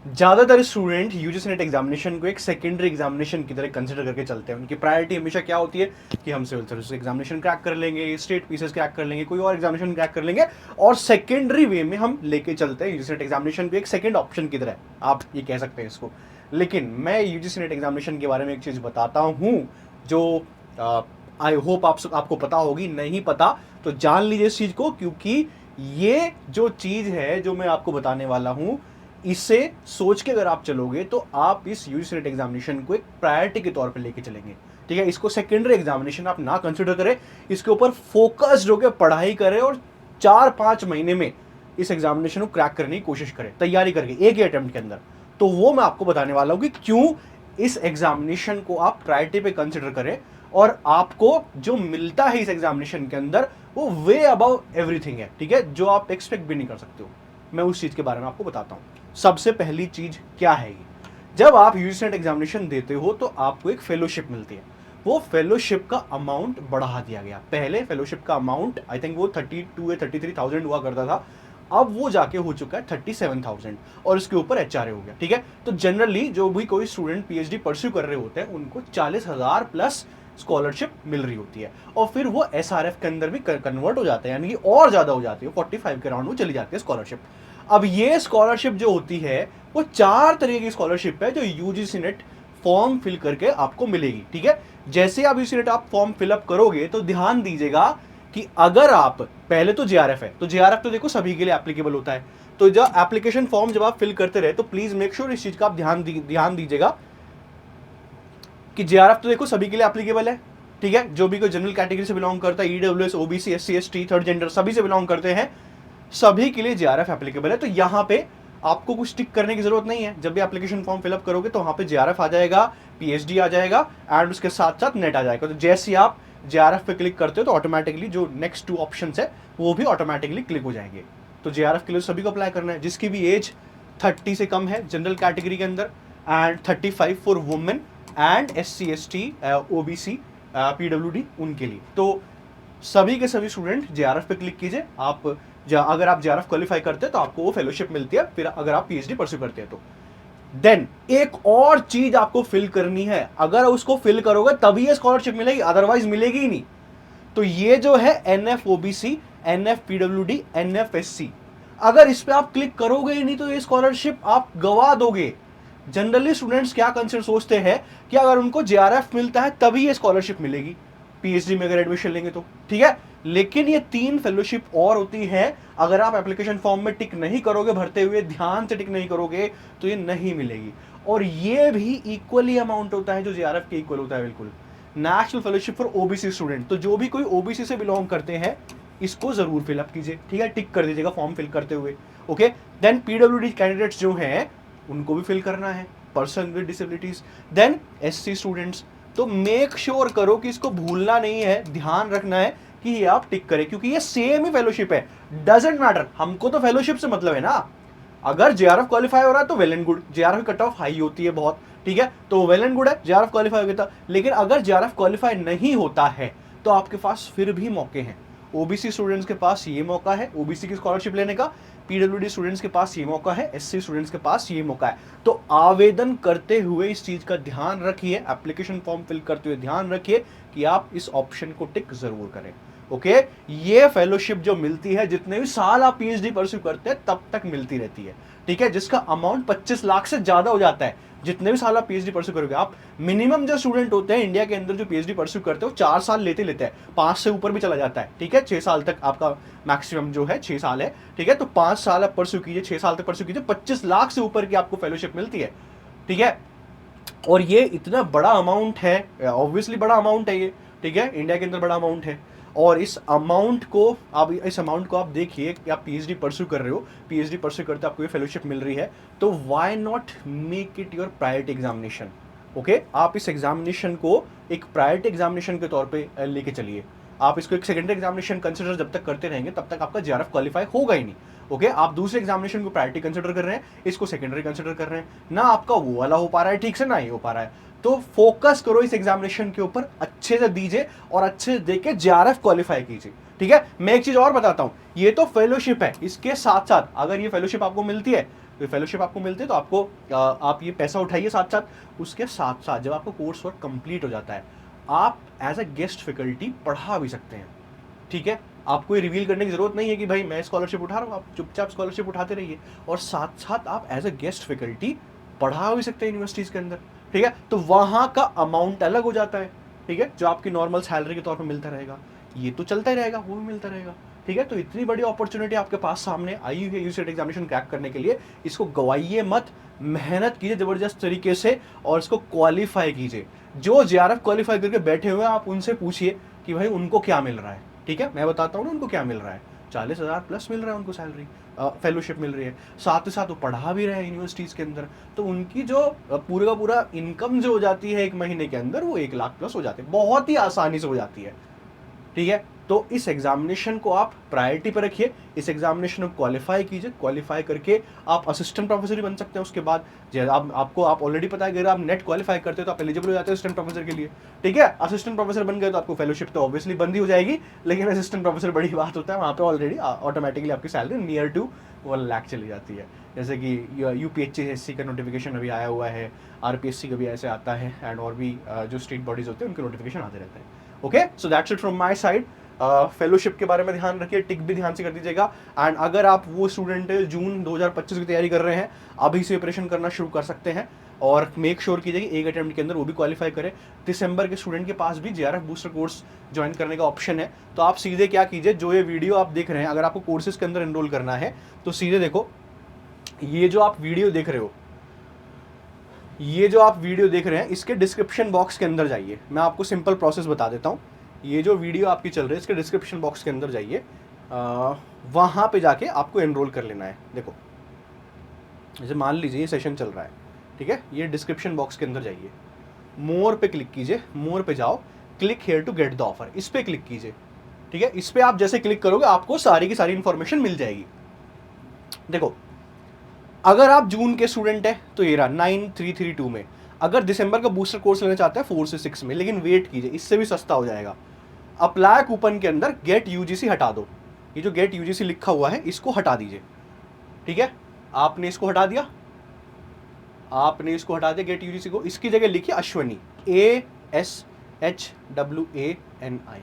ज्यादातर student UGC net examination को एक सेकेंडरी एग्जामिनेशन की तरह कंसिडर करके चलते हैं। उनकी प्रायोरिटी हमेशा क्या होती है कि हम सिविल सर्विस एग्जामिनेशन क्रैक कर लेंगे, स्टेट पीसीएस क्रैक कर लेंगे, कोई और एग्जामिनेशन क्रैक कर लेंगे, और सेकेंडरी वे में हम लेके चलते हैं यूजीसी नेट एग्जामिनेशन को एक सेकेंड ऑप्शन की तरह, आप ये कह सकते हैं इसको। लेकिन मैं यूजीसी नेट एग्जामिनेशन के बारे में एक चीज बताता हूँ जो आई होप आपको पता होगी, नहीं पता तो जान लीजिए इस चीज को, क्योंकि ये जो चीज है जो मैं आपको बताने वाला हूं, इसे सोच के अगर आप चलोगे तो आप इस यूजीसी नेट एग्जामिनेशन को एक प्रायोरिटी के तौर पे लेके चलेंगे। ठीक है, इसको सेकेंडरी एग्जामिनेशन आप ना कंसिडर करें, इसके ऊपर फोकस्ड होकर पढ़ाई करें और 4-5 महीने में इस एग्जामिनेशन को क्रैक करने की कोशिश करें, तैयारी करके एक ही अटेम्प्ट के अंदर। तो वो मैं आपको बताने वाला हूं कि क्यों इस एग्जामिनेशन को आप प्रायोरिटी पे कंसिडर करें, और आपको जो मिलता है इस एग्जामिनेशन के अंदर वो वे अबव एवरीथिंग है। ठीक है, जो आप एक्सपेक्ट भी नहीं कर सकते हो, मैं उस चीज के बारे में आपको बताता हूं। सबसे पहली चीज क्या है, जब आप यूजीसी नेट एग्जामिनेशन देते हो तो आपको एक फेलोशिप मिलती है। वो फेलोशिप का अमाउंट बढ़ा दिया गया। पहले फेलोशिप का अमाउंट आई थिंक वो 32 या 33,000 हुआ करता था, अब वो जाके हो चुका है 37,000, और इसके ऊपर एचआरए हो गया। ठीक है, तो जनरली जो भी कोई स्टूडेंट पीएचडी परस्यू कर रहे होते हैं उनको 40,000 प्लस स्कॉलरशिप मिल रही होती है, और फिर वो एसआरएफ के अंदर भी कन्वर्ट हो जाते हैं, यानी कि और ज्यादा हो जाती है, 45 के राउंड में चली जाती है स्कॉलरशिप। अब ये स्कॉलरशिप जो होती है वो 4 तरीके की स्कॉलरशिप है जो यूजीसी नेट फॉर्म फिल करके आपको मिलेगी। ठीक है, जैसे आप यूजीसी नेट आप फॉर्म फिलअप करोगे तो ध्यान दीजिएगा कि अगर आप पहले तो जेआरएफ है, तो जेआरएफ तो देखो सभी के लिए एप्लीकेबल होता है। तो जब एप्लीकेशन फॉर्म जब आप फिल करते रहे तो प्लीज मेक श्योर इस चीज का आप ध्यान दीजिएगा कि जेआरएफ तो देखो सभी के लिए एप्लीकेबल है। ठीक है, जो भी कोई जनरल कैटेगरी से बिलोंग करता है, EWS, OBC, SC, ST, third gender, सभी से बिलोंग करते हैं, सभी के लिए जेआरएफ एप्लीकेबल है। तो यहाँ पे आपको कुछ टिक करने की जरूरत नहीं है। जब भी एप्लीकेशन फॉर्म फिलअप करोगे तो वहां पे जेआरएफ आ जाएगा, पीएचडी आ जाएगा, एंड उसके साथ साथ नेट आ जाएगा। तो जैसे आप जेआरएफ पे क्लिक करते हो तो ऑटोमेटिकली जो नेक्स्ट 2 ऑप्शंस है वो भी ऑटोमेटिकली क्लिक हो जाएंगे। तो जेआरएफ के लिए सभी को अप्लाई करना है जिसकी भी एज 30 से कम है जनरल कैटेगरी के अंदर, and 35 for women and SC, ST, OBC, PWD उनके लिए। तो सभी के सभी स्टूडेंट जेआरएफ पे क्लिक कीजिए। आप अगर आप जेआरएफ क्वालिफाई करते हैं तो आपको वो फेलोशिप मिलती है, फिर अगर आप पीएचडी परस्यू करते हैं तो। देन एक और चीज आपको फिल करनी है, अगर उसको फिल करोगे तभी ये स्कॉलरशिप मिलेगी, अदरवाइज मिलेगी ही नहीं। तो ये जो है NF OBC, NF PWD, NF SC, अगर इस पे आप क्लिक करोगे ही नहीं तो ये स्कॉलरशिप आप गवा दोगे। जनरली स्टूडेंट्स क्या कंसर्न सोचते हैं कि अगर उनको जेआरएफ मिलता है तभी ये स्कॉलरशिप मिलेगी पीएचडी में अगर एडमिशन लेंगे तो। ठीक है, लेकिन ये 3 फेलोशिप और होती है, अगर आप एप्लीकेशन फॉर्म में टिक नहीं करोगे, भरते हुए ध्यान से टिक नहीं करोगे तो ये नहीं मिलेगी। और ये भी इक्वली अमाउंट होता है जो जेआरएफ के इक्वल होता है, बिल्कुल। National fellowship for OBC student, तो जो भी कोई ओबीसी से बिलोंग करते हैं इसको जरूर फिलअप कीजिए। ठीक है, टिक कर दीजिएगा फॉर्म फिल करते हुए। ओके, देन पीडब्ल्यूडी कैंडिडेट्स जो हैं उनको भी फिल करना है, person with disabilities. Then SC students, तो मेक श्योर करो कि इसको भूलना नहीं है, ध्यान रखना है कि ये आप टिक करें, क्योंकि ये सेम ही फेलोशिप है। डजेंट मैटर, हमको तो फेलोशिप से मतलब है ना। अगर जेआरएफ क्वालिफाई हो रहा है तो well and good, JRF cut off high होती है बहुत। ठीक है, तो वेल एंड गुड है, जेआरएफ क्वालिफाई हो गया था। लेकिन अगर जेआरएफ क्वालिफाई नहीं होता है तो आपके पास फिर भी मौके हैं। ओबीसी स्टूडेंट्स के पास ये मौका है ओबीसी की स्कॉलरशिप लेने का, पीडब्ल्यूडी स्टूडेंट्स के पास ये मौका है, एससी स्टूडेंट्स के पास ये मौका है। तो आवेदन करते हुए इस चीज का ध्यान रखिए, एप्लीकेशन फॉर्म फिल करते हुए ध्यान रखिए कि आप इस ऑप्शन को टिक जरूर करें। ओके, ये फेलोशिप जो मिलती है जितने भी साल आप पीएचडी परस्यू करते हैं तब तक मिलती रहती है। ठीक है, जिसका अमाउंट 25 लाख से ज्यादा हो जाता है जितने भी साल आप पीएचडी परस्यू करोगे। आप मिनिमम जो स्टूडेंट होते हैं इंडिया के अंदर जो पीएचडी परस्यू करते हैं वो 4 साल लेते हैं, 5 से ऊपर भी चला जाता है। ठीक है, 6 साल तक आपका मैक्सिमम जो है 6 साल है। ठीक है, तो 5 साल आप परस्यू कीजिए, 6 साल तक परस्यू कीजिए, 25 लाख से ऊपर की आपको फेलोशिप मिलती है। ठीक है, और ये इतना बड़ा अमाउंट है, ऑब्वियसली बड़ा अमाउंट है ये। ठीक है, इंडिया के अंदर बड़ा अमाउंट है, और इस अमाउंट को आप देखिए कि आप पीएचडी परस्यू कर रहे हो, पीएचडी परस्यू करते आपको ये फेलोशिप मिल रही है, तो why not make it your priority examination. Okay, आप इस एग्जामिनेशन को एक प्रायोरिटी एग्जामिनेशन के तौर पे लेके चलिए। आप इसको एक सेकेंडरी एग्जामिनेशन कंसिडर जब तक करते रहेंगे तब तक आपका जेआरएफ क्वालिफाई होगा ही नहीं। ओके, आप दूसरे एग्जामिनेशन को प्रायोरिटी कंसिडर कर रहे हैं, इसको सेकेंडरी कंसिडर कर रहे हैं, ना आपका वो वाला हो पा रहा है ठीक से, ना ये हो पा रहा है। तो फोकस करो इस एग्जामिनेशन के ऊपर, अच्छे से दीजिए और अच्छे से देके जेआरएफ क्वालिफाई कीजिए। ठीक है, मैं एक चीज और बताता हूं, ये तो फेलोशिप है, इसके साथ साथ अगर ये फेलोशिप आपको मिलती है तो फेलोशिप आपको मिलते हैं तो आपको आप ये पैसा उठाइए साथ साथ। उसके साथ साथ जब आपको कोर्स वर्क कंप्लीट हो जाता है, आप एज अ गेस्ट फैकल्टी पढ़ा भी सकते हैं, ठीक है। आपको ये रिवील करने की जरूरत नहीं है कि भाई मैं स्कॉलरशिप उठा रहा हूँ, आप चुपचाप स्कॉलरशिप उठाते रहिए, और साथ साथ आप एज अ गेस्ट फैकल्टी पढ़ा भी सकते हैं यूनिवर्सिटीज़ के अंदर, ठीक है। तो वहाँ का अमाउंट अलग हो जाता है, ठीक है, जो आपकी नॉर्मल सैलरी के तौर पर मिलता रहेगा, ये तो चलता ही रहेगा, वो भी मिलता रहेगा, ठीक है। तो इतनी बड़ी अपॉर्चुनिटी आपके पास सामने आई हुई है यूसीएट एग्जामिनेशन क्रैक करने के लिए, इसको गवाइए मत, मेहनत कीजिए ज़बरदस्त तरीके से और इसको क्वालिफाई कीजिए। जो जेआरएफ क्वालिफाई करके बैठे हुए हैं, आप उनसे पूछिए कि भाई उनको क्या मिल रहा है, ठीक है। मैं बताता हूँ ना उनको क्या मिल रहा है, 40,000 प्लस मिल रहा है उनको सैलरी, फेलोशिप मिल रही है, साथ ही साथ वो पढ़ा भी रहे हैं यूनिवर्सिटीज़ के अंदर, तो उनकी जो पूरे का पूरा इनकम जो हो जाती है एक महीने के अंदर, वो 1 लाख प्लस हो जाती है, बहुत ही आसानी से हो जाती है, ठीक है। तो इस एग्जामिनेशन को आप प्रायोरिटी पर रखिए, इस एग्जामिनेशन को क्वालिफाई कीजिए, क्वालिफाई करके आप असिस्टेंट प्रोफेसर भी बन सकते हैं उसके बाद। आपको ऑलरेडी पता है कि अगर आप नेट क्वालिफाई करते हो तो आप एलिजिबल हो जाते हो असिस्टेंट प्रोफेसर के लिए, ठीक है। असिस्टेंट प्रोफेसर बन गए तो आपको फेलोशिप तो ऑब्वियसली बंद ही हो जाएगी, लेकिन असिस्टेंट प्रोफेसर बड़ी बात होता है, वहाँ पे ऑलरेडी ऑटोमेटिकली आपकी सैलरी नियर टू 1 लाख चली जाती है। जैसे कि यूपीएचसीएससी का नोटिफिकेशन अभी आया हुआ है, आरपीएससी का भी ऐसे आता है, एंड और भी जो स्टेट बॉडीज होते हैं उनके नोटिफिकेशन आते रहते हैं। Okay, so that's it from my side. Fellowship के बारे में ध्यान रखिए, टिक भी ध्यान से कर दीजिएगा। एंड अगर आप वो स्टूडेंट जून 2025 की तैयारी कर रहे हैं, अभी से प्रिपरेशन करना शुरू कर सकते हैं, और मेक श्योर कीजिए कि एक अटेम्प्ट के अंदर वो भी क्वालिफाई करें। दिसंबर के स्टूडेंट के पास भी जेआरएफ बूस्टर कोर्स ज्वाइन करने का ऑप्शन है, तो आप सीधे क्या कीजिए, जो ये वीडियो आप देख रहे हैं, अगर आपको कोर्सेज के अंदर एनरोल करना है तो सीधे देखो, ये जो आप वीडियो देख रहे हो, ये जो आप वीडियो देख रहे हैं, इसके डिस्क्रिप्शन बॉक्स के अंदर जाइए। मैं आपको सिंपल प्रोसेस बता देता हूँ। ये जो वीडियो आपकी चल रही है, इसके डिस्क्रिप्शन बॉक्स के अंदर जाइए, वहाँ पे जाके आपको एनरोल कर लेना है। देखो, जैसे मान लीजिए ये सेशन चल रहा है, ठीक है, ये डिस्क्रिप्शन बॉक्स के अंदर जाइए, मोर पे क्लिक कीजिए, मोर पे जाओ, click here to get the offer, इस पे क्लिक कीजिए, ठीक है। इस पे आप जैसे क्लिक करोगे आपको सारी की सारी इंफॉर्मेशन मिल जाएगी। देखो, अगर आप जून के स्टूडेंट है तो ये रहा 9332 में, अगर दिसंबर का बूस्टर कोर्स लेना चाहते हैं 4 से 6 में, लेकिन वेट कीजिए, इससे भी सस्ता हो जाएगा। अप्लाई कूपन के अंदर गेट यूजीसी हटा दो, ये जो गेट यूजीसी लिखा हुआ है इसको हटा दीजिए, ठीक है। आपने इसको हटा दिया, आपने इसको हटा दिया गेट यूजीसी को, इसकी जगह लिखिए अश्वनी, ASHWANI,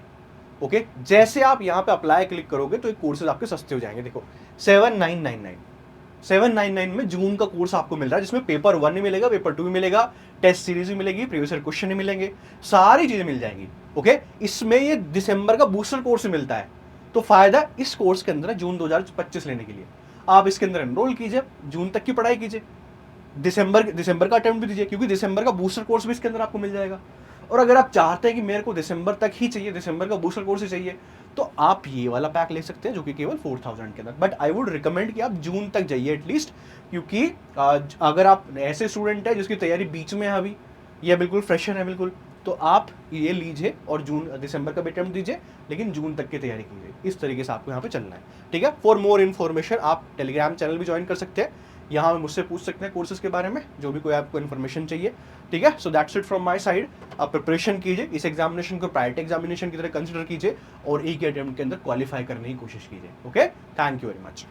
ओके। जैसे आप यहाँ पे अप्लाई क्लिक करोगे तो ये कोर्सेज आपके सस्ते हो जाएंगे। देखो 7,999 में जून का कोर्स आपको मिल रहा है, जिसमें पेपर 1 भी मिलेगा, पेपर 2 भी मिलेगा, टेस्ट सीरीज भी मिलेगी, प्रीवियस ईयर क्वेश्चन भी मिलेंगे, सारी चीजें मिल जाएंगी, ओके। इसमें ये दिसंबर का बूस्टर कोर्स मिलता है, तो फायदा इस कोर्स के अंदर है जून 2025 लेने के लिए। आप इसके अंदर एनरोल कीजिए, जून तक की पढ़ाई कीजिए, दिसंबर का अटेम्प्ट भी दीजिए, क्योंकि दिसंबर का बूस्टर कोर्स भी इसके अंदर आपको मिल जाएगा। और अगर आप चाहते हैं कि मेरे को दिसंबर तक ही चाहिए, दिसंबर का बूस्टर कोर्स ही चाहिए, तो आप ये वाला पैक ले सकते हैं जो कि केवल 4000 के अंदर। बट आई वुड रिकमेंड कि आप जून तक जाइए एटलीस्ट, क्योंकि अगर आप ऐसे स्टूडेंट है जिसकी तैयारी बीच में है अभी, या बिल्कुल फ्रेशर है बिल्कुल, तो आप ये लीजिए और दिसंबर का भी अटेम्प्ट दीजिए, लेकिन जून तक की तैयारी कीजिए। इस तरीके से आपको यहाँ पे चलना है, ठीक है। फॉर मोर इन्फॉर्मेशन आप टेलीग्राम चैनल भी ज्वाइन कर सकते हैं, यहाँ मुझसे पूछ सकते हैं कोर्सेज के बारे में, जो भी कोई आपको इन्फॉर्मेशन चाहिए, ठीक है। So that's it from my side. आप प्रिपरेशन कीजिए, इस एग्जामिनेशन को प्रायोरिटी एग्जामिनेशन की तरह कंसिडर कीजिए, और एक ही अटेम्प्ट के अंदर क्वालिफाई करने की कोशिश कीजिए, okay. Thank you very much.